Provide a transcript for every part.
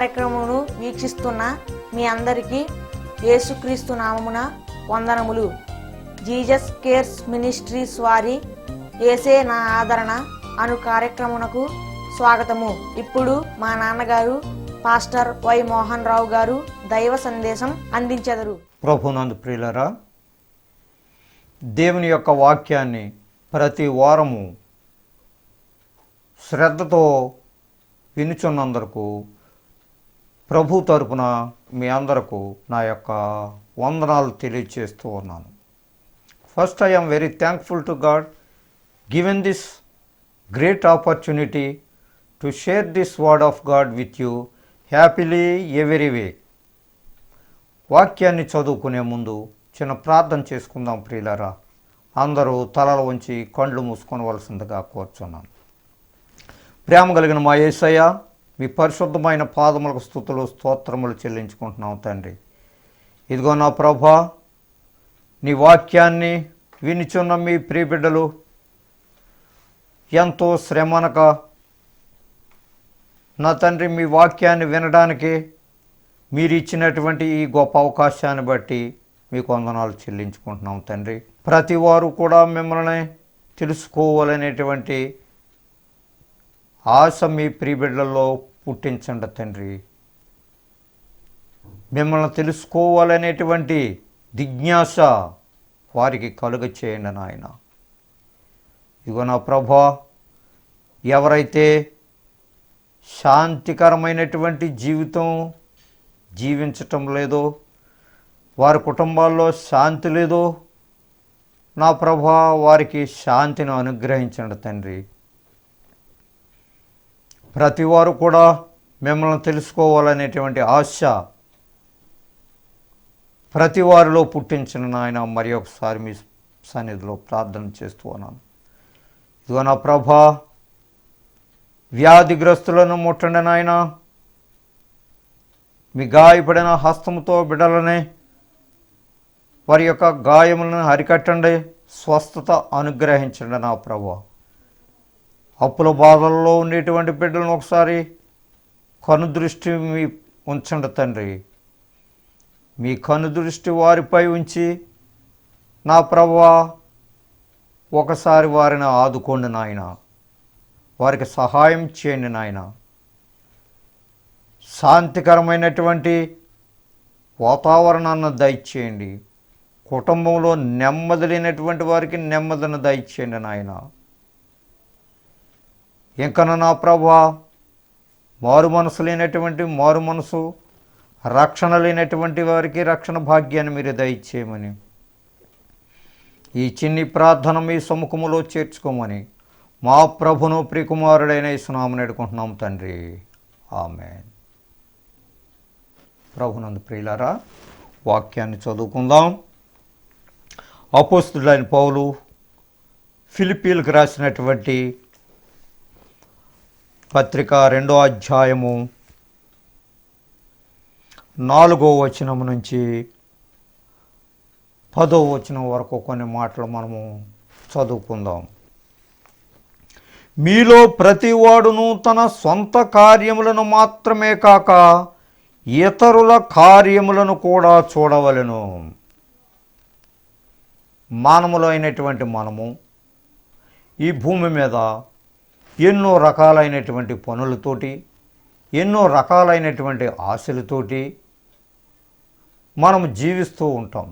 కార్యక్రమమును వీక్షిస్తున్న మీ అందరికీ యేసుక్రీస్తు నామమున వందనములు. జీసస్ కేర్స్ మినిస్ట్రీస్ వారి యేసే నా ఆదరణ అను కార్యక్రమునకు స్వాగతము. ఇప్పుడు మా నాన్నగారు పాస్టర్ వై మోహన్ రావు గారు దైవ సందేశం అందించెదరు. ప్రభునందు ప్రియులరా, దేవుని యొక్క వాక్యాన్ని ప్రతి వారము శ్రద్ధతో వినుచున్నందుకు ప్రభు తరపున మీ అందరకు నా యొక్క వందనాలు తెలియజేస్తూ ఉన్నాను. First, I am very thankful to God given this great opportunity to share this word of God with you happily every week. వాక్యాన్ని చదువుకునే ముందు చిన్న ప్రార్థన చేసుకుందాం ప్రియులారా. అందరూ తలలు వంచి కళ్ళు మూసుకోవలసిందిగా కోరుచున్నాను. ప్రేమ కలిగిన మా యేసయ్య, మీ పరిశుద్ధమైన పాదములకు స్తుతులు స్తోత్రములు చెల్లించుకుంటున్నాం తండ్రి. ఇదిగో నా ప్రభా, నీ వాక్యాన్ని వినిచున్న మీ ప్రియబిడ్డలు ఎంతో శ్రమనక నా తండ్రి మీ వాక్యాన్ని వినడానికి మీరు ఇచ్చినటువంటి ఈ గొప్ప అవకాశాన్ని బట్టి మీకు వందనాలు చెల్లించుకుంటున్నాం తండ్రి. ప్రతి వారు కూడా మిమ్మల్ని తెలుసుకోవాలనేటువంటి ఆశ మీ ప్రియబిడ్డల్లో పుట్టించండి తండ్రి. మిమ్మల్ని తెలుసుకోవాలనేటువంటి జిజ్ఞాస వారికి కలుగ చేయండి నాయన. ఇగో నా ప్రభా, ఎవరైతే శాంతికరమైనటువంటి జీవితం జీవించటం లేదో, వారి కుటుంబాల్లో శాంతి లేదో, నా ప్రభా వారికి శాంతిని అనుగ్రహించండి తండ్రి. ప్రతివారు కూడా మిమ్మల్ని తెలుసుకోవాలనేటువంటి ఆశ ప్రతి వారిలో పుట్టించిన నాయన మరి ఒకసారి మీ సన్నిధిలో ప్రార్థన చేస్తూ ఉన్నాను. ఇదిగో నా ప్రభా, వ్యాధిగ్రస్తులను ముట్టండి నాయన. మీ గాయపడిన హస్తముతో బిడ్డలని వారి యొక్క గాయములను అరికట్టండి, స్వస్థత అనుగ్రహించండి నా ప్రభా. అప్పుల బాధల్లో ఉండేటువంటి బిడ్డలను ఒకసారి కనుదృష్టి మీ ఉంచండి తండ్రి. మీ కనుదృష్టి వారిపై ఉంచి నా ప్రభువా ఒకసారి వారిని ఆదుకోండి నాయన. వారికి సహాయం చేయండి నాయన. శాంతికరమైనటువంటి వాతావరణాన్ని దయచేయండి. కుటుంబంలో నెమ్మది లేనటువంటి వారికి నెమ్మదిని దయచేయండి నాయన. ఇంకా నా ప్రభువా, మారు మనసు లేనటువంటి మారు మనసు, రక్షణ లేనటువంటి వారికి రక్షణ భాగ్యాన్ని మీరు దయచేయమని ఈ చిన్ని ప్రార్థన మీ సముఖములో చేర్చుకోమని మా ప్రభును ప్రియకుమారుడైన యేసునామమున వేడుకుంటున్నాం తండ్రి. ఆమేన్. ప్రభునందు ప్రియులారా, వాక్యాన్ని చదువుకుందాం. అపోస్తలుడైన పౌలు ఫిలిప్పీలకు రాసినటువంటి పత్రిక 2వ అధ్యాయము 4వ వచనం నుంచి 10వ వచనం వరకు కొన్ని మాటలు మనము చదువుకుందాం. మీలో ప్రతివాడును తన సొంత కార్యములను మాత్రమే కాక ఇతరుల కార్యములను కూడా చూడవలెను. మానవులు అయినటువంటి మనము ఈ భూమి మీద ఎన్నో రకాలైనటువంటి పనులతోటి, ఎన్నో రకాలైనటువంటి ఆశలతోటి మనం జీవిస్తూ ఉంటాం.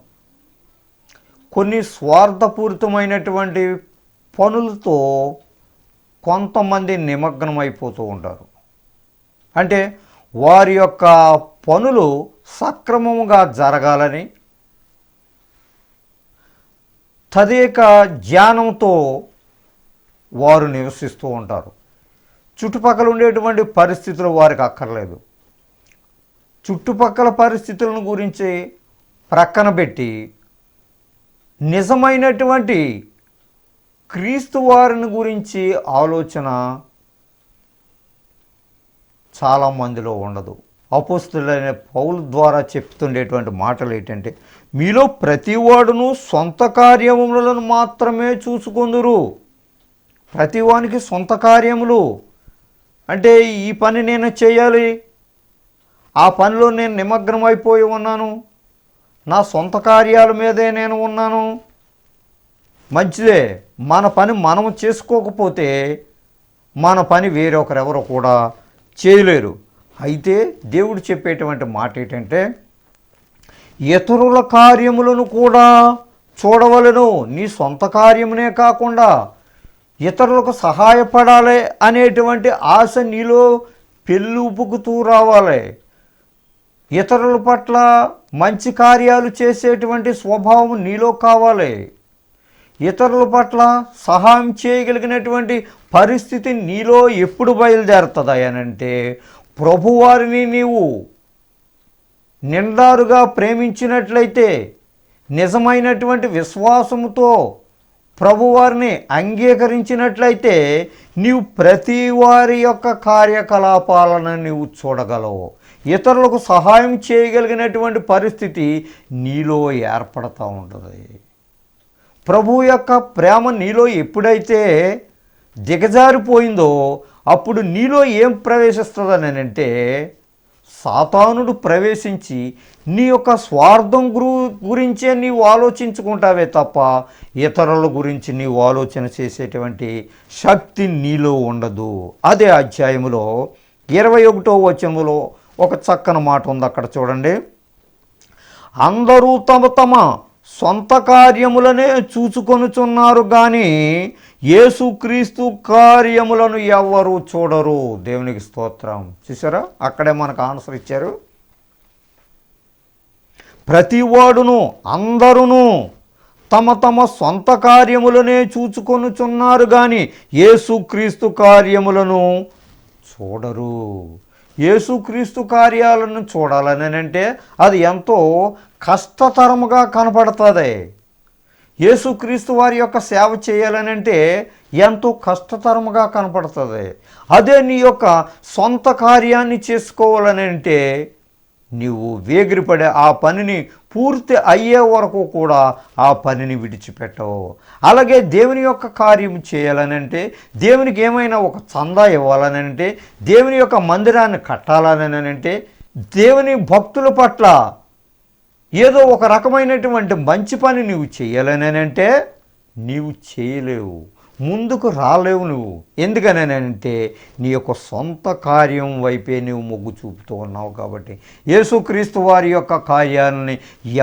కొన్ని స్వార్థపూరితమైనటువంటి పనులతో కొంతమంది నిమగ్నమైపోతూ ఉంటారు. అంటే వారి యొక్క పనులు సక్రమముగా జరగాలని తదేక జ్ఞానంతో వారు నివసిస్తూ ఉంటారు. చుట్టుపక్కల ఉండేటువంటి పరిస్థితులు వారికి అక్కర్లేదు. చుట్టుపక్కల పరిస్థితులను గురించి ప్రక్కన పెట్టి నిజమైనటువంటి క్రీస్తు వారిని గురించి ఆలోచన చాలామందిలో ఉండదు. అపోస్తలుడైన పౌలు ద్వారా చెప్తుండేటువంటి మాటలు ఏంటంటే, మీలో ప్రతివాడును సొంత కార్యములను మాత్రమే చూసుకొందురు. ప్రతివానికి సొంత కార్యములు అంటే ఈ పని నేను చేయాలి, ఆ పనిలో నేను నిమగ్నమైపోయి ఉన్నాను, నా సొంత కార్యాల మీదే నేను ఉన్నాను. మంచిదే, మన పని మనము చేసుకోకపోతే మన పని వేరొకరెవరు కూడా చేయలేరు. అయితే దేవుడు చెప్పేటువంటి మాట ఏంటంటే, ఇతరుల కార్యములను కూడా చూడవలెను. నీ సొంత కార్యమునే కాకుండా ఇతరులకు సహాయపడాలి అనేటువంటి ఆశ నీలో పెళ్ళుపుకుతూ రావాలి. ఇతరుల పట్ల మంచి కార్యాలు చేసేటువంటి స్వభావం నీలో కావాలి. ఇతరుల పట్ల సహాయం చేయగలిగినటువంటి పరిస్థితి నీలో ఎప్పుడు బయలుదేరుతుంది అనంటే, ప్రభువారిని నీవు నిండారుగా ప్రేమించినట్లయితే, నిజమైనటువంటి విశ్వాసముతో ప్రభువారిని అంగీకరించినట్లయితే, నీవు ప్రతి వారి యొక్క కార్యకలాపాలను నీవు చూడగలవు. ఇతరులకు సహాయం చేయగలిగినటువంటి పరిస్థితి నీలో ఏర్పడుతూ ఉంటుంది. ప్రభు యొక్క ప్రేమ నీలో ఎప్పుడైతే దిగజారిపోయిందో అప్పుడు నీలో ఏం ప్రవేశిస్తుందని అంటే, సాతానుడు ప్రవేశించి నీ యొక్క స్వార్థం గురించే నీవు ఆలోచించుకుంటావే తప్ప ఇతరుల గురించి నీవు ఆలోచన చేసేటువంటి శక్తి నీలో ఉండదు. అదే అధ్యాయములో 21వ వచనములో ఒక చక్కని మాట ఉంది, అక్కడ చూడండి. అందరూ తమ తమ సొంత కార్యములనే చూచుకొనుచున్నారు కానీ యేసుక్రీస్తు కార్యములను ఎవ్వరూ చూడరు. దేవునికి స్తోత్రం. చూసారా, అక్కడే మనకు ఆన్సర్ ఇచ్చారు. ప్రతివాడును అందరును తమ తమ సొంత కార్యములనే చూచుకొనుచున్నారు కానీ యేసుక్రీస్తు కార్యములను చూడరు. యేసుక్రీస్తు కార్యాలను చూడాలని అంటే అది ఎంతో కష్టతరముగా కనపడుతుంది. యేసుక్రీస్తు వారి యొక్క సేవ చేయాలని అంటే ఎంతో కష్టతరముగా కనపడుతుంది. అదే నీ యొక్క సొంత కార్యాన్ని చేసుకోవాలని అంటే నీవు వేగిరిపడే ఆ పనిని పూర్తి అయ్యే వరకు కూడా ఆ పనిని విడిచిపెట్టవు. అలాగే దేవుని యొక్క కార్యం చేయాలని అంటే, దేవునికి ఏమైనా ఒక చందా ఇవ్వాలని అంటే, దేవుని యొక్క మందిరాన్ని కట్టాలని అంటే, దేవుని భక్తుల పట్ల ఏదో ఒక రకమైనటువంటి మంచి పని నీవు చేయాలని అంటే నీవు చేయలేవు, ముందుకు రాలేవు నువ్వు. ఎందుకనంటే నీ యొక్క సొంత కార్యం వైపే నువ్వు మొగ్గు చూపుతూ ఉన్నావు. కాబట్టి యేసుక్రీస్తు వారి యొక్క కార్యాలని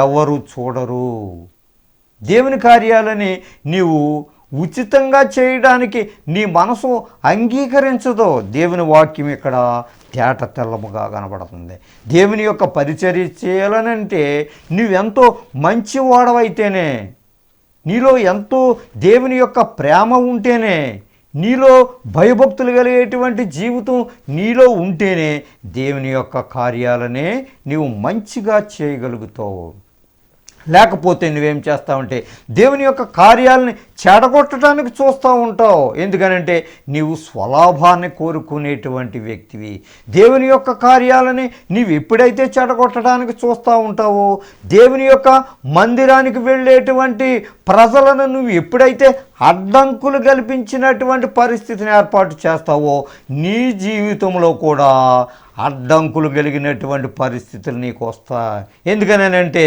ఎవరు చూడరు. దేవుని కార్యాలని నీవు ఉచితంగా చేయడానికి నీ మనసు అంగీకరించదో. దేవుని వాక్యం ఇక్కడ తేట తెల్లముగా కనబడుతుంది. దేవుని యొక్క పరిచర్య చేయాలనంటే నువ్వెంతో మంచివాడవైతేనే, నీలో ఎంతో దేవుని యొక్క ప్రేమ ఉంటేనే, నీలో భయభక్తులు కలిగేటువంటి జీవితం నీలో ఉంటేనే దేవుని యొక్క కార్యాలనే నీవు మంచిగా చేయగలుగుతావు. లేకపోతే నువ్వేం చేస్తావంటే దేవుని యొక్క కార్యాలని చెడగొట్టడానికి చూస్తూ ఉంటావు. ఎందుకనంటే నీవు స్వలాభాన్ని కోరుకునేటువంటి వ్యక్తివి. దేవుని యొక్క కార్యాలని నీవు ఎప్పుడైతే చెడగొట్టడానికి చూస్తూ ఉంటావో, దేవుని యొక్క మందిరానికి వెళ్ళేటువంటి ప్రజలను నువ్వు ఎప్పుడైతే అడ్డంకులు కల్పించినటువంటి పరిస్థితిని ఏర్పాటు చేస్తావో, నీ జీవితంలో కూడా అడ్డంకులు కలిగినటువంటి పరిస్థితులు నీకు వస్తాయి. ఎందుకనంటే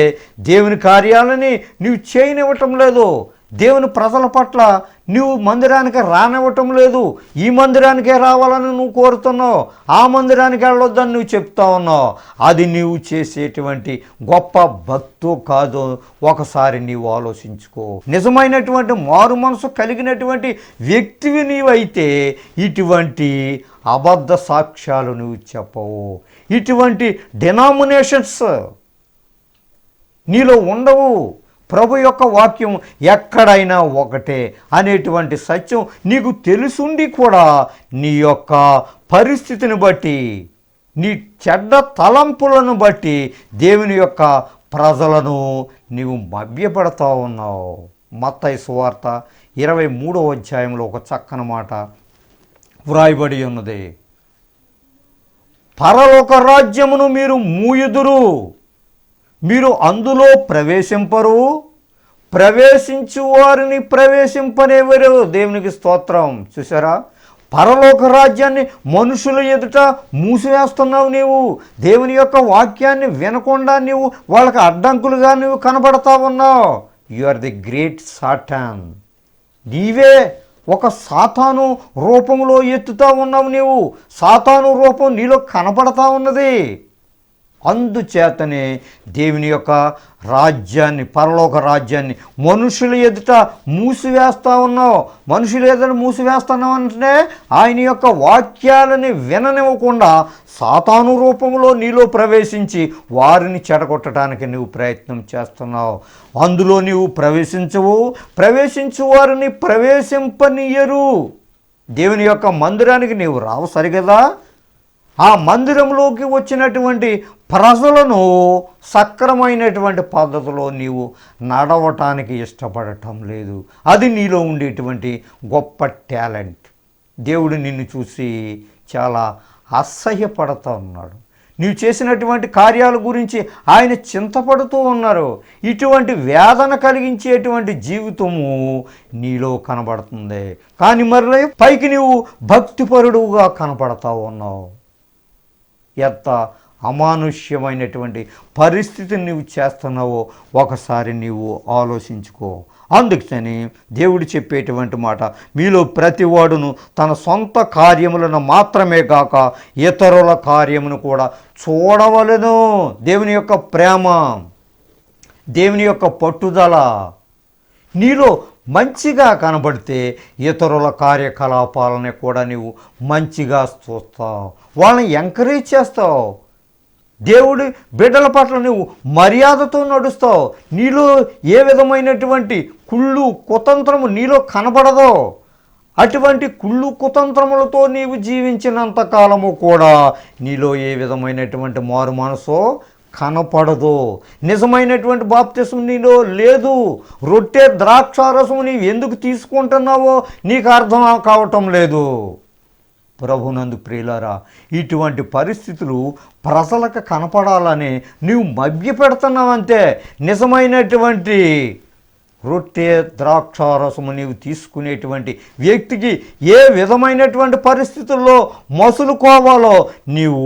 దేవుని కార్యాలని నీవు చేయనివ్వటం లేదు. దేవుని ప్రజల పట్ల నువ్వు మందిరానికి రానివ్వటం లేదు. ఈ మందిరానికే రావాలని నువ్వు కోరుతున్నావు, ఆ మందిరానికి వెళ్ళొద్దని నువ్వు చెప్తా ఉన్నావు. అది నీవు చేసేటువంటి గొప్ప భక్తో కాదో ఒకసారి నీవు ఆలోచించుకో. నిజమైనటువంటి మారు మనసు కలిగినటువంటి వ్యక్తివి నీవైతే ఇటువంటి అబద్ధ సాక్ష్యాలు నువ్వు చెప్పవు. ఇటువంటి డినామినేషన్స్ నీలో ఉండవు. ప్రభు యొక్క వాక్యం ఎక్కడైనా ఒకటే అనేటువంటి సత్యం నీకు తెలుసుండి కూడా నీ యొక్క పరిస్థితిని బట్టి, నీ చెడ్డ తలంపులను బట్టి దేవుని యొక్క ప్రజలను నీవు మభ్యపెడతా ఉన్నావు. మత్తయి సువార్త 23వ అధ్యాయంలో ఒక చక్కని మాట వ్రాయబడి ఉన్నది. పరలోక రాజ్యమును మీరు మూయుదురు, మీరు అందులో ప్రవేశింపరు, ప్రవేశించు వారిని ప్రవేశింపనేవరు. దేవునికి స్తోత్రం. చూసారా, పరలోక రాజ్యాన్ని మనుషుల ఎదుట మూసివేస్తున్నావు. నీవు దేవుని యొక్క వాక్యాన్ని వినకుండా నీవు వాళ్ళకి అడ్డంకులుగా నువ్వు కనబడతా ఉన్నావు. You are the great Satan. నీవే ఒక సాతాను రూపంలో ఎత్తుతా ఉన్నావు. నీవు సాతాను రూపం నీలో కనపడతా ఉన్నది. అందుచేతనే దేవుని యొక్క రాజ్యాన్ని, పరలోక రాజ్యాన్ని మనుషుల ఎదుట మూసివేస్తూ ఉన్నావు. మనుషుల ఎదుట మూసివేస్తున్నావు అంటే ఆయన యొక్క వాక్యాలని విననివ్వకుండా సాతాను రూపంలో నీలో ప్రవేశించి వారిని చెడగొట్టడానికి నువ్వు ప్రయత్నం చేస్తున్నావు. అందులో నీవు ప్రవేశించవు. ప్రవేశించు వారిని ప్రవేశింపనీయరు. దేవుని యొక్క మందిరానికి నీవు రావు సరిగదా. ఆ మందిరంలోకి వచ్చినటువంటి ప్రజలను సక్రమైనటువంటి పద్ధతిలో నీవు నడవటానికి ఇష్టపడటం లేదు. అది నీలో ఉండేటువంటి గొప్ప టాలెంట్. దేవుడు నిన్ను చూసి చాలా అసహ్యపడుతూ ఉన్నాడు. నీవు చేసినటువంటి కార్యాల గురించి ఆయన చింతపడుతూ ఉన్నారు. ఇటువంటి వేదన కలిగించేటువంటి జీవితము నీలో కనబడుతుంది. కానీ మరి పైకి నీవు భక్తిపరుడుగా కనపడతా ఉన్నావు. ఎంత అమానుష్యమైనటువంటి పరిస్థితిని నీవు చేస్తున్నావో ఒకసారి నీవు ఆలోచించుకో. అందుకని దేవుడు చెప్పేటువంటి మాట, మీలో ప్రతివాడును తన సొంత కార్యములను మాత్రమే కాక ఇతరుల కార్యమును కూడా చూడవలెను. దేవుని యొక్క ప్రేమ, దేవుని యొక్క పట్టుదల నీలో మంచిగా కనబడితే ఇతరుల కార్యకలాపాలని కూడా నీవు మంచిగా చూస్తావు, వాళ్ళని ఎంకరేజ్ చేస్తావు. దేవుడి బిడ్డల పట్ల నువ్వు మర్యాదతో నడుస్తావు. నీలో ఏ విధమైనటువంటి కుళ్ళు కుతంత్రము నీలో కనబడదో. అటువంటి కుళ్ళు కుతంత్రములతో నీవు జీవించినంత కాలము కూడా నీలో ఏ విధమైనటువంటి మారు మనసో కనపడదు. నిజమైనటువంటి బాప్తిసం నీలో లేదు. రొట్టె ద్రాక్షారసము నీవు ఎందుకు తీసుకుంటున్నావో నీకు అర్థం కావటం లేదు. ప్రభునందు ప్రియులారా, ఇటువంటి పరిస్థితులు ప్రజలకు కనపడాలని నీవు మభ్యపెడుతున్నావంతే. నిజమైనటువంటి రొట్టె ద్రాక్షారసము నీవు తీసుకునేటువంటి వ్యక్తికి ఏ విధమైనటువంటి పరిస్థితుల్లో మసులుకోవాలో నీవు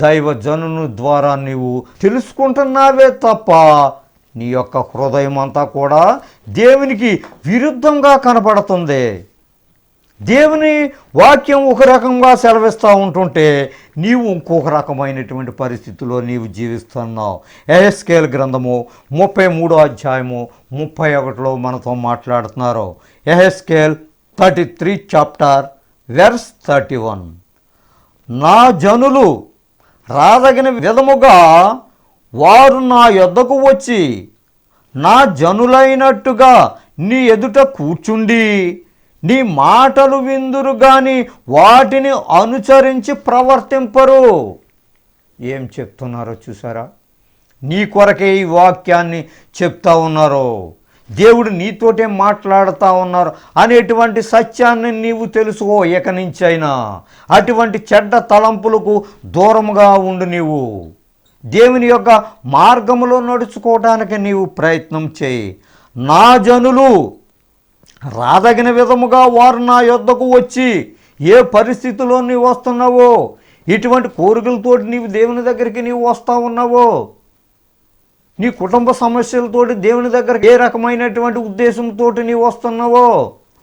దైవజనుని ద్వారా నీవు తెలుసుకుంటున్నావే తప్ప నీ యొక్క హృదయం అంతా కూడా దేవునికి విరుద్ధంగా కనపడుతుంది. దేవుని వాక్యం ఒక రకంగా సెలవిస్తూ ఉంటుంటే నీవు ఇంకొక రకమైనటువంటి పరిస్థితుల్లో నీవు జీవిస్తున్నావు. యెహెజ్కేలు గ్రంథము 33వ అధ్యాయము 31లో మనతో మాట్లాడుతున్నారు. యెహెజ్కేలు 33 చాప్టర్ వెర్స్ 31. నా జనులు రాదగిన విధముగా వారు నా యొద్దకు వచ్చి నా జనులైనట్టుగా నీ ఎదుట కూర్చుండి నీ మాటలు విందురు గాని వాటిని అనుసరించి ప్రవర్తింపరు. ఏం చెప్తున్నారో చూసారా? నీ కొరకే ఈ వాక్యాన్ని చెప్తా ఉన్నారు. దేవుడు నీతోటే మాట్లాడుతూ ఉన్నారు అనేటువంటి సత్యాన్ని నీవు తెలుసుకో. ఇక నుంచైనా అటువంటి చెడ్డ తలంపులకు దూరంగా ఉండు. నీవు దేవుని యొక్క మార్గములో నడుచుకోవడానికి నీవు ప్రయత్నం చేయి. నా జనులు రాదగిన విధముగా వారు నా యొద్దకు వచ్చి, ఏ పరిస్థితిలో నీవు వస్తున్నావో, ఇటువంటి కోరికలతోటి నీవు దేవుని దగ్గరికి నీవు వస్తూ ఉన్నావో, నీ కుటుంబ సమస్యలతోటి దేవుని దగ్గర ఏ రకమైనటువంటి ఉద్దేశంతో నీవు వస్తున్నావో,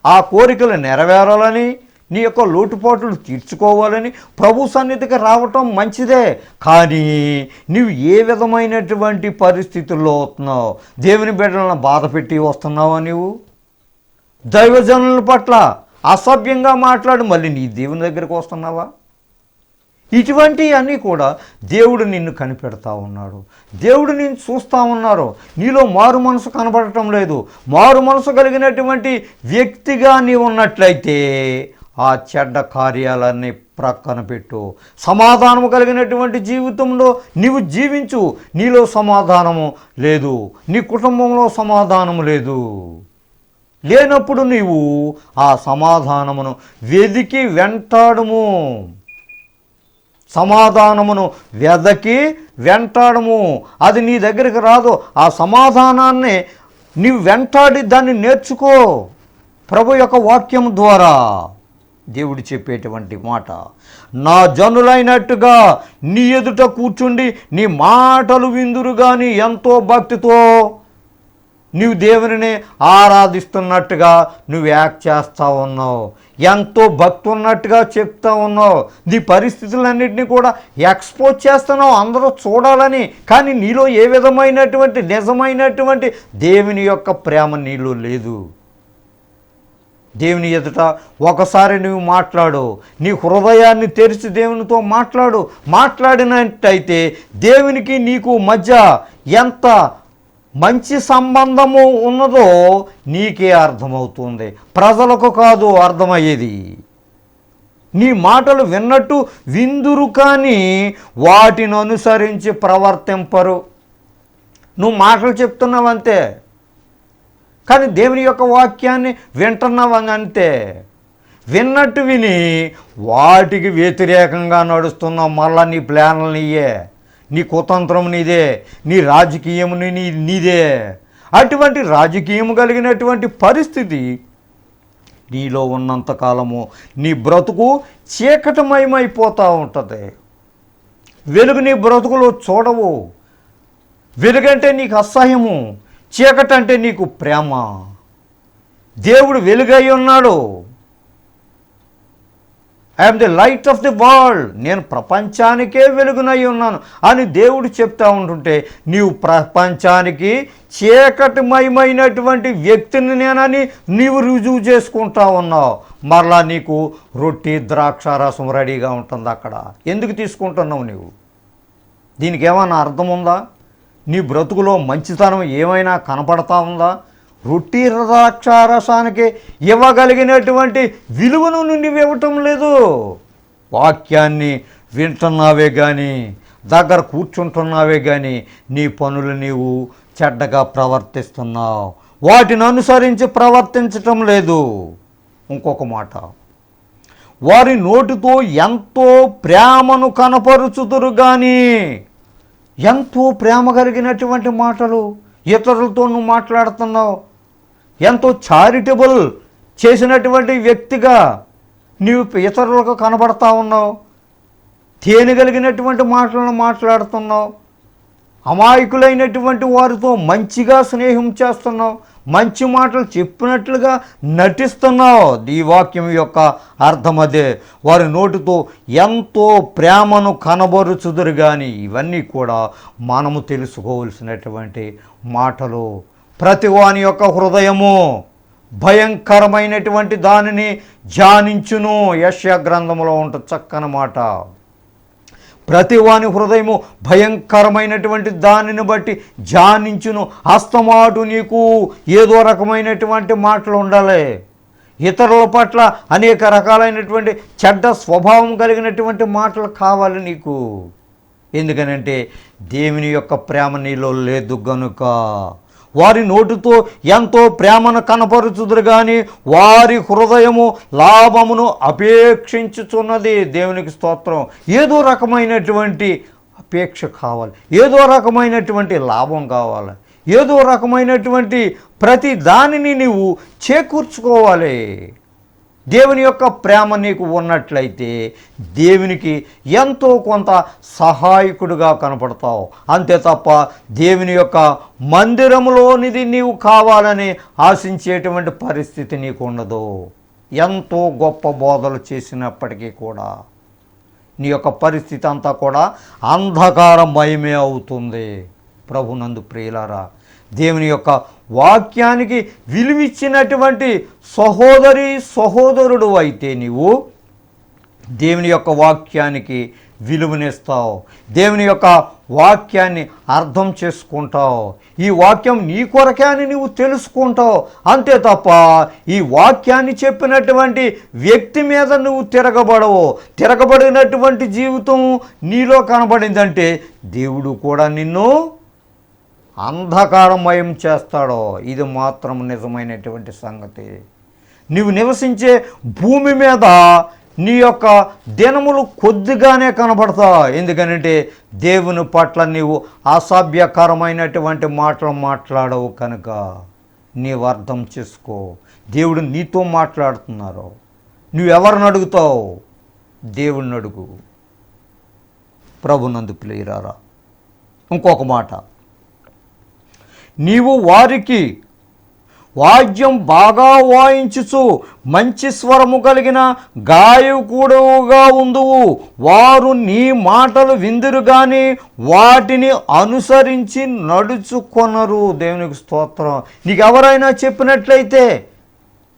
ఆ కోరికలు నెరవేరాలని, నీ యొక్క లోటుపాట్లు తీర్చుకోవాలని ప్రభు సన్నిధికి రావటం మంచిదే. కానీ నువ్వు ఏ విధమైనటువంటి పరిస్థితుల్లో వస్తున్నావు? దేవుని బిడ్డలను బాధ పెట్టి వస్తున్నావా? నీవు దైవజనుల పట్ల అసభ్యంగా మాట్లాడు మళ్ళీ నీ దేవుని దగ్గరికి వస్తున్నావా? ఇటువంటివన్నీ కూడా దేవుడు నిన్ను కనిపెడతా ఉన్నాడు. దేవుడు నిన్ను చూస్తూ ఉన్నారు. నీలో మారు మనసు కనబడటం లేదు. మారు మనసు కలిగినటువంటి వ్యక్తిగా నీవు ఉన్నట్లయితే ఆ చెడ్డ కార్యాలన్నీ ప్రక్కన పెట్టు. సమాధానము కలిగినటువంటి జీవితంలో నీవు జీవించు. నీలో సమాధానము లేదు, నీ కుటుంబంలో సమాధానము లేదు. లేనప్పుడు నీవు ఆ సమాధానమును వెదికి వెంటాడుము. సమాధానమును వెదకి వెంటాడము. అది నీ దగ్గరికి రాదు. ఆ సమాధానాన్ని నీవు వెంటాడి దాన్ని నేర్చుకో ప్రభు యొక్క వాక్యం ద్వారా. దేవుడు చెప్పేటువంటి మాట, నా జనులైనట్టుగా నీ ఎదుట కూర్చుండి నీ మాటలు విందురు గాని. ఎంతో భక్తితో నీవు దేవుని ఆరాధిస్తున్నట్టుగా నువ్వు యాక్ట్ చేస్తూ ఉన్నావు, ఎంతో భక్తి ఉన్నట్టుగా చెప్తా ఉన్నావు, నీ పరిస్థితులన్నింటినీ కూడా ఎక్స్పోజ్ చేస్తున్నావు అందరూ చూడాలని. కానీ నీలో ఏ విధమైనటువంటి నిజమైనటువంటి దేవుని యొక్క ప్రేమ నీలో లేదు. దేవుని ఎదుట ఒకసారి నువ్వు మాట్లాడు, నీ హృదయాన్ని తెరిచి దేవునితో మాట్లాడినట్టయితే దేవునికి నీకు మధ్య ఎంత మంచి సంబంధము ఉన్నదో నీకే అర్థమవుతుంది, ప్రజలకు కాదు అర్థమయ్యేది. నీ మాటలు విన్నట్టు విందురు కానీ వాటిని అనుసరించి ప్రవర్తింపరు. నువ్వు మాటలు చెప్తున్నావంతే, కానీ దేవుని యొక్క వాక్యాన్ని వింటున్నావని అంతే. విన్నట్టు విని వాటికి వ్యతిరేకంగా నడుస్తున్నావు. మళ్ళా నీ ప్లాన్లు నీయే, నీ కుతంత్రం నీదే, నీ రాజకీయం నీదే. అటువంటి రాజకీయం కలిగినటువంటి పరిస్థితి నీలో ఉన్నంతకాలము నీ బ్రతుకు చీకటమయమైపోతూ ఉంటుంది. వెలుగు నీ బ్రతుకులో చూడవు. వెలుగంటే నీకు అసహ్యము, చీకటంటే నీకు ప్రేమ. దేవుడు వెలుగై ఉన్నాడు. I'm the light of the world, నేను ప్రపంచానికే వెలుగునై ఉన్నాను అని దేవుడు చెప్తా ఉంటుంటే నీవు ప్రపంచానికి చీకటిమయమైనటువంటి వ్యక్తిని నేనని నీవు రుజువు చేసుకుంటా ఉన్నావు. మరలా నీకు రొట్టి ద్రాక్షారసం రెడీగా ఉంటుంది అక్కడ. ఎందుకు తీసుకుంటున్నావు నీవు? దీనికి ఏమైనా అర్థం ఉందా? నీ బ్రతుకులో మంచితనం ఏమైనా కనపడతా ఉందా? రొట్టి ద్రాక్షారసానికి ఇవ్వగలిగినటువంటి విలువను నువ్వు ఇవ్వటం లేదు. వాక్యాన్ని వింటున్నావే కానీ, దగ్గర కూర్చుంటున్నావే కానీ నీ పనులు నీవు చెడ్డగా ప్రవర్తిస్తున్నావు, వాటిని అనుసరించి ప్రవర్తించటం లేదు. ఇంకొక మాట, వారి నోటితో ఎంతో ప్రేమను కనపరుచుదురు కానీ. ఎంతో ప్రేమ కలిగినటువంటి మాటలు ఇతరులతో నువ్వు మాట్లాడుతున్నావు. ఎంతో చారిటబుల్ చేసినటువంటి వ్యక్తిగా నీవు ఇతరులకు కనబడతా ఉన్నావు. తేనె కలిగినటువంటి మాటలను మాట్లాడుతున్నావు. అమాయకులైనటువంటి వారితో మంచిగా స్నేహం చేస్తున్నావు. మంచి మాటలు చెప్పినట్లుగా నటిస్తున్నావు. ఈ వాక్యం యొక్క అర్థం అదే. వారి నోటితో ఎంతో ప్రేమను కనబరుచుదురు కానీ. ఇవన్నీ కూడా మనము తెలుసుకోవలసినటువంటి మాటలు. ప్రతివాని యొక్క హృదయము భయంకరమైనటువంటి దానిని ధ్యానించును. యెషయా గ్రంథంలో ఉంటుంది చక్కని మాట. ప్రతివాని హృదయము భయంకరమైనటువంటి దానిని బట్టి ధ్యానించును. అస్తమాటు నీకు ఏదో రకమైనటువంటి మాటలు ఉండాలి. ఇతరుల పట్ల అనేక రకాలైనటువంటి చెడ్డ స్వభావం కలిగినటువంటి మాటలు కావాలి నీకు. ఎందుకనంటే దేవుని యొక్క ప్రేమ నీలో లేదు గనుక. వారి నోటితో ఎంతో ప్రేమను కనపరుచుదురు కానీ వారి హృదయము లాభమును అపేక్షించుచున్నది. దేవునికి స్తోత్రం. ఏదో రకమైనటువంటి అపేక్ష కావాలి, ఏదో రకమైనటువంటి లాభం కావాలి, ఏదో రకమైనటువంటి ప్రతి దానిని నీవు చేకూర్చుకోవాలి. దేవుని యొక్క ప్రేమ నీకు ఉన్నట్లయితే దేవునికి ఎంతో కొంత సహాయకుడిగా కనపడతావు. అంతే తప్ప దేవుని యొక్క మందిరంలోనిది నీవు కావాలని ఆశించేటువంటి పరిస్థితి నీకు ఉండదు. ఎంతో గొప్ప బోధలు చేసినప్పటికీ కూడా నీ యొక్క పరిస్థితి అంతా కూడా అంధకారమయమే అవుతుంది. ప్రభునందు ప్రియులారా, దేవుని యొక్క వాక్యానికి విలువిచ్చినటువంటి సహోదరుడు అయితే నీవు దేవుని యొక్క వాక్యానికి విలువనిస్తావు, దేవుని యొక్క వాక్యాన్ని అర్థం చేసుకుంటావు. ఈ వాక్యం నీ కొరకే అని నువ్వు తెలుసుకుంటావు. అంతే తప్ప ఈ వాక్యాన్ని చెప్పినటువంటి వ్యక్తి మీద నువ్వు తిరగబడవు. తిరగబడినటువంటి జీవితం నీలో కనబడిందంటే దేవుడు కూడా నిన్ను అంధకారమయం చేస్తాడో. ఇది మాత్రం నిజమైనటువంటి సంగతి. నీవు నివసించే భూమి మీద నీ యొక్క దినములు కొద్దిగానే కనబడతావు. ఎందుకనంటే దేవుని పట్ల నీవు అసభ్యకరమైనటువంటి మాటలు మాట్లాడవు కనుక నీవు అర్థం చేసుకో. దేవుడు నీతో మాట్లాడుతున్నారు. నువ్వెవరిని అడుగుతావు? దేవుణ్ణి అడుగు. ప్రభునందు ప్రియులారా, ఇంకొక మాట, నీవు వారికి వాద్యం బాగా వాయించుచు మంచి స్వరము కలిగిన గాయకుడుగా ఉందువు. వారు నీ మాటలు విందురు గాని వాటిని అనుసరించి నడుచుకొనరు. దేవునికి స్తోత్రం. నీకు ఎవరైనా చెప్పినట్లయితే,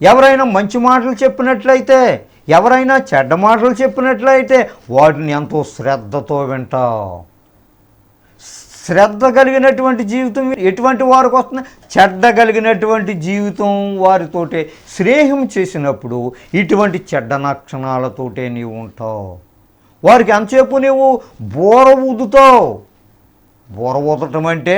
ఎవరైనా మంచి మాటలు చెప్పినట్లయితే, ఎవరైనా చెడ్డ మాటలు చెప్పినట్లయితే వాటిని ఎంతో శ్రద్ధతో వింటావు. శ్రద్ధ కలిగినటువంటి జీవితం ఎటువంటి వారికి వస్తుంది? చెడ్డ కలిగినటువంటి జీవితం వారితోటే స్నేహం చేసినప్పుడు ఇటువంటి చెడ్డ లక్షణాలతోటే నీవు ఉంటావు. వారికి ఎంతసేపు నీవు బోర ఊదుతావు. బోర ఊదటం అంటే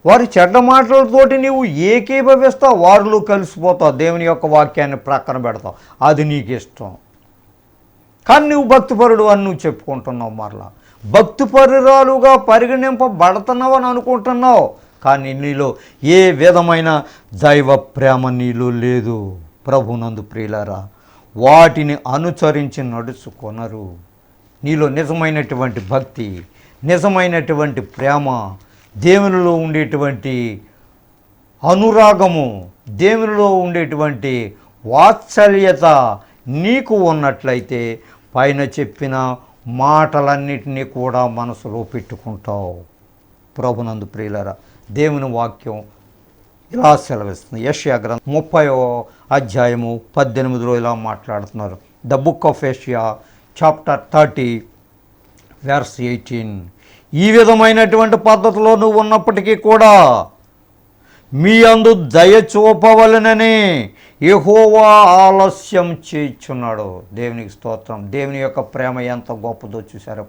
వారి చెడ్డ మాటలతోటి నీవు ఏకీభవిస్తావు, వారిలో కలిసిపోతావు, దేవుని యొక్క వాక్యాన్ని ప్రక్కన పెడతావు. అది నీకు ఇష్టం. కానీ నువ్వు భక్తిపరుడు అని నువ్వు చెప్పుకుంటున్నావు, మరలా భక్తిపరురాలుగా పరిగణింపబడుతున్నావు అని అనుకుంటున్నావు. కానీ నీలో ఏ విధమైన దైవ ప్రేమ నీలో లేదు. ప్రభునందు ప్రియులారా, వాటిని అనుసరించి నడుచుకొనరు. నీలో నిజమైనటువంటి భక్తి, నిజమైనటువంటి ప్రేమ, దేవునిలో ఉండేటువంటి అనురాగము, దేవునిలో ఉండేటువంటి వాత్సల్యత నీకు ఉన్నట్లయితే పైన చెప్పిన మాటలన్నిటినీ కూడా మనసులో పెట్టుకుంటావు. ప్రభునందు ప్రియులారా, దేవుని వాక్యం ఇలా సెలవిస్తుంది. యెషయా గ్రంథం 30వ అధ్యాయము 18లో ఇలా మాట్లాడుతున్నారు. ద బుక్ ఆఫ్ యెషయా చాప్టర్ 30 verse 18. ఈ విధమైనటువంటి పద్ధతిలో నువ్వు ఉన్నప్పటికీ కూడా మీ అందు దయ చూపవలనని యెహోవా ఆలస్యం చేయుచున్నాడు. దేవునికి స్తోత్రం. దేవుని యొక్క ప్రేమ ఎంత గొప్పదో చూసారా?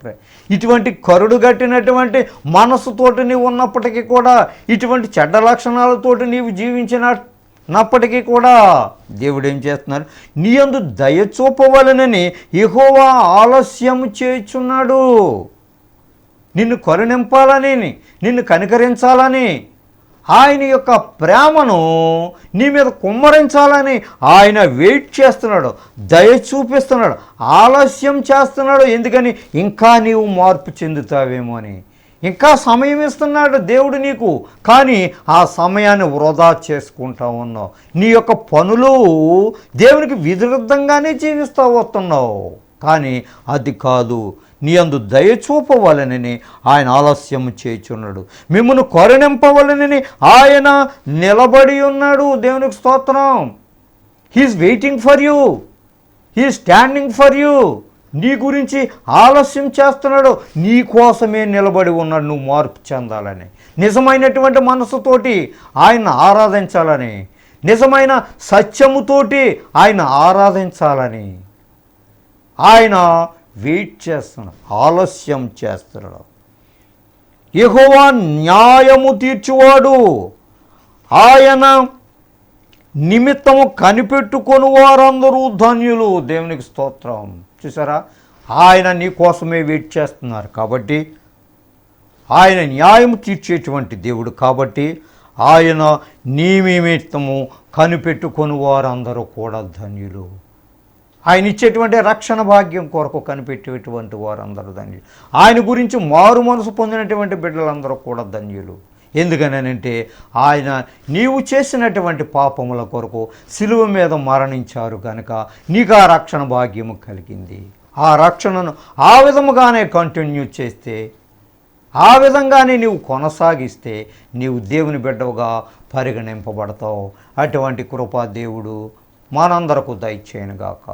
ఇటువంటి కరుడు గట్టినటువంటి మనసుతోటి నీవు ఉన్నప్పటికీ కూడా, ఇటువంటి చెడ్డ లక్షణాలతోటి నీవు జీవించినప్పటికీ కూడా దేవుడు ఏం చేస్తున్నారు? నీ యందు దయ చూపవలనని యెహోవా ఆలస్యం చేయుచున్నాడు. నిన్ను కరుణింపాలని, నిన్ను కనికరించాలని, ఆయన యొక్క ప్రేమను నీ మీద కుమ్మరించాలని ఆయన వెయిట్ చేస్తున్నాడు, దయ చూపిస్తున్నాడు, ఆలస్యం చేస్తున్నాడు. ఎందుకని? ఇంకా నీవు మార్పు చెందుతావేమో అని. ఇంకా సమయం ఇస్తున్నాడు దేవుడు నీకు, కానీ ఆ సమయాన్ని వృధా చేసుకుంటా ఉన్నావు. నీ యొక్క పనులు దేవునికి విరుద్ధంగానే జీవిస్తూ వస్తున్నావు. కానీ అది కాదు, నీ యందు దయ చూపవలనని ఆయన ఆలస్యం చేయుచున్నాడు. మిమ్మల్ని కరుణింపవలనని ఆయన నిలబడి ఉన్నాడు. దేవునికి స్తోత్రం. He's waiting for you, he's standing for you. నీ గురించి ఆలస్యం చేస్తున్నాడు, నీ కోసమే నిలబడి ఉన్నాడు. నువ్వు మార్పు చెందాలని, నిజమైనటువంటి మనసుతోటి ఆయన ఆరాధించాలని, నిజమైన సత్యముతోటి ఆయన ఆరాధించాలని ఆయన వెయిట్ చేస్తున్నాడు, ఆలస్యం చేస్తున్నాడు. యెహోవా న్యాయము తీర్చువాడు, ఆయన నిమిత్తము కనిపెట్టుకొని వారందరూ ధన్యులు. దేవునికి స్తోత్రం. చూసారా? ఆయన నీ కోసమే వెయిట్ చేస్తున్నారు. కాబట్టి ఆయన న్యాయం తీర్చేటువంటి దేవుడు. కాబట్టి ఆయన నీ నిమిత్తము కనిపెట్టుకొని వారందరూ కూడా ధన్యులు. ఆయన ఇచ్చేటువంటి రక్షణ భాగ్యం కొరకు కనిపెట్టేటువంటి వారందరూ ధన్యులు. ఆయన గురించి మారు మనసు పొందినటువంటి బిడ్డలందరూ కూడా ధన్యులు. ఎందుకనంటే ఆయన నీవు చేసినటువంటి పాపముల కొరకు సిలువ మీద మరణించారు కనుక నీకు ఆ రక్షణ భాగ్యము కలిగింది. ఆ రక్షణను ఆ విధముగానే కంటిన్యూ చేస్తే, ఆ విధంగానే నీవు కొనసాగిస్తే నీవు దేవుని బిడ్డవుగా పరిగణింపబడతావు. అటువంటి కృపా దేవుడు మనందరకు దయచేయనుగాక.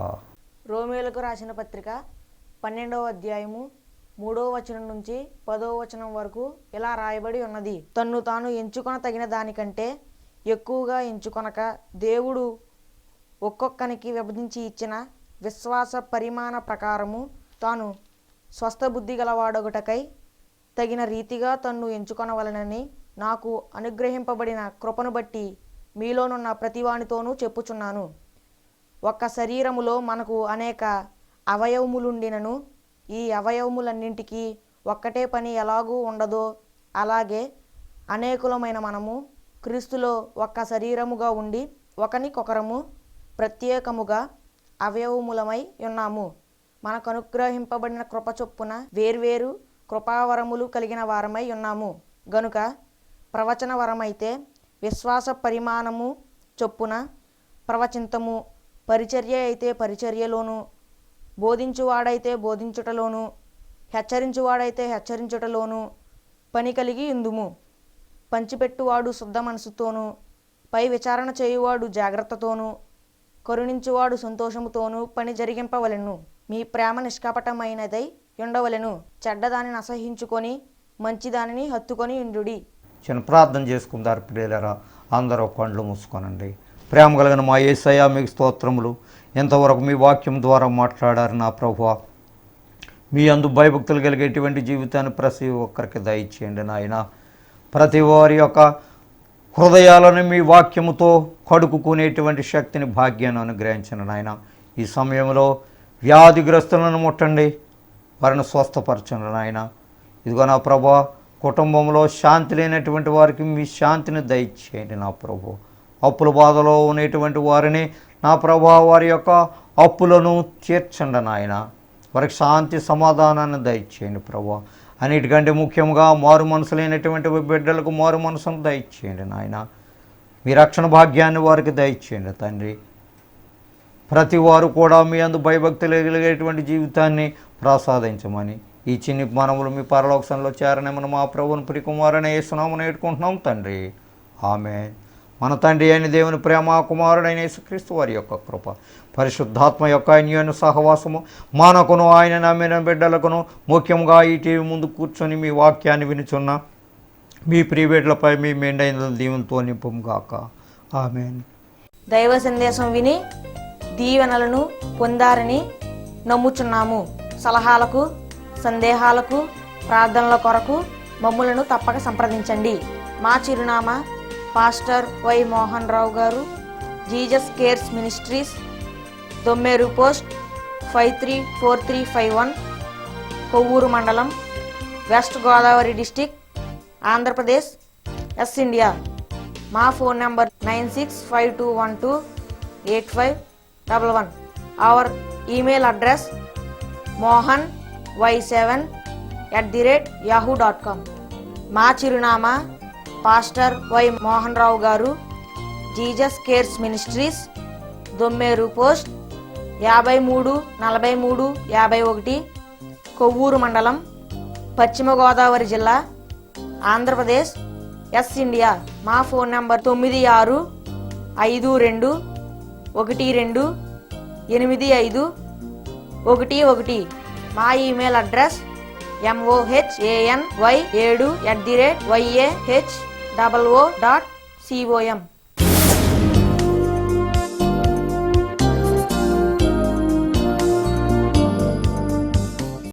రోమేలకు రాసిన పత్రిక 12వ అధ్యాయము 3వ వచనం నుంచి 10వ వచనం వరకు ఇలా రాయబడి ఉన్నది. తన్ను తాను ఎంచుకొన తగిన దానికంటే ఎక్కువగా ఎంచుకొనక దేవుడు ఒక్కొక్కనికి విభజించి ఇచ్చిన విశ్వాస పరిమాణ ప్రకారము తాను స్వస్థ బుద్ధి గలవాడొకటకై తగిన రీతిగా తన్ను ఎంచుకొనవలనని నాకు అనుగ్రహింపబడిన కృపను బట్టి మీలోనున్న ప్రతివానితోనూ చెప్పుచున్నాను. ఒక్క శరీరములో మనకు అనేక అవయవములుండినను ఈ అవయవములన్నింటికీ ఒక్కటే పని ఎలాగూ ఉండదో అలాగే అనేకులమైన మనము క్రీస్తులో ఒక్క శరీరముగా ఉండి ఒకనికొకరము ప్రత్యేకముగా అవయవములమై ఉన్నాము. మనకు అనుగ్రహింపబడిన కృప చొప్పున వేర్వేరు కృపావరములు కలిగిన వారమై ఉన్నాము గనుక ప్రవచన వరమైతే విశ్వాస పరిమాణము చొప్పున ప్రవచింతము, పరిచర్య అయితే పరిచర్యలోను, బోధించువాడైతే బోధించుటలోను, హెచ్చరించువాడైతే హెచ్చరించుటలోను పని కలిగి ఉందుము. పంచిపెట్టువాడు శుద్ధ మనసుతోనూ, పై విచారణ చేయువాడు జాగ్రత్తతోనూ, కరుణించువాడు సంతోషముతోనూ పని జరిగింపవలెను. మీ ప్రేమ నిష్కపటమైనదై ఉండవలెను. చెడ్డదానిని అసహించుకొని మంచిదానిని హత్తుకొని ఉండుడి. చిన్న ప్రార్థన చేసుకుందారు ప్రియులారా. అందరూ కళ్ళు మూసుకోనండి. ప్రేమ కలిగిన మా యేసయ్య మీకు స్తోత్రములు. ఇంతవరకు మీ వాక్యం ద్వారా మాట్లాడారు నా ప్రభువా. మీ అందు భయభక్తులు కలిగేటువంటి జీవితాన్ని ప్రతి ఒక్కరికి దయచేయండి నాయన. ప్రతి వారి యొక్క హృదయాలను మీ వాక్యముతో కడుక్కునేటువంటి శక్తిని, భాగ్యాన్ని అనుగ్రహించండి నాయన. ఈ సమయంలో వ్యాధిగ్రస్తులను ముట్టండి, వారిని స్వస్థపరచండి నాయన. ఇదిగో నా ప్రభా, కుటుంబంలో శాంతి లేనటువంటి వారికి మీ శాంతిని దయచేయండి నా ప్రభు. అప్పుల బాధలో ఉండేటువంటి వారిని నా ప్రభా, వారి యొక్క అప్పులను తీర్చండి నాయన. వారికి శాంతి సమాధానాన్ని దయచేయండి ప్రభా. అన్నిటికంటే ముఖ్యంగా మారు మనసు లేనటువంటి బిడ్డలకు మారు మనసును దయచేయండి నాయన. మీ రక్షణ భాగ్యాన్ని వారికి దయచేయండి తండ్రి. ప్రతి వారు కూడా మీ అందు భయభక్తులు కలిగేటువంటి జీవితాన్ని ప్రసాదించమని ఈ చిన్ని మనములు మీ పరలోకంలో చేరనేమని మా ప్రభువుని ప్రియకుమారుని యేసునామమున వేడుకుంటున్నాం తండ్రి. ఆమేన్. మన తండ్రి అయిన దేవుని ప్రేమ, కుమారుడైన యేసుక్రీస్తు వారి యొక్క కృప, పరిశుద్ధాత్మ యొక్క అన్యోన్య సహవాసము మనకును ఆయన నమ్మిన బిడ్డలకును, ముఖ్యంగా ఈ టీవీ ముందు కూర్చొని మీ వాక్యాన్ని వినుచున్న మీ ప్రియబిడ్డలపై మీ మెండైన దీవెనతో నింపుగాక. ఆమేన్. దైవ సందేశం విని దీవెనలను పొందారని నమ్ముచున్నాము. సలహాలకు, సందేహాలకు, ప్రార్థనల కొరకు మమ్ములను తప్పక సంప్రదించండి. మా చిరునామా పాస్టర్ వై మోహన్ రావు గారు, Jesus Cares Ministries, Dommeru post 534351, Kovvur మండలం, West Godavari district, Andhra Pradesh, S India. మా phone number 9652128511. Our email address mohany7@yahoo.com. మా చిరునామా పాస్టర్ వై మోహన్ రావు గారు, Jesus Cares Ministries, Dommeru post 534351, Kovvur మండలం, పశ్చిమ గోదావరి జిల్లా, ఆంధ్రప్రదేశ్, ఎస్ ఇండియా. మా ఫోన్ నంబర్ 9652128511. మా ఈమెయిల్ అడ్రస్ mohany7@yahoo.com.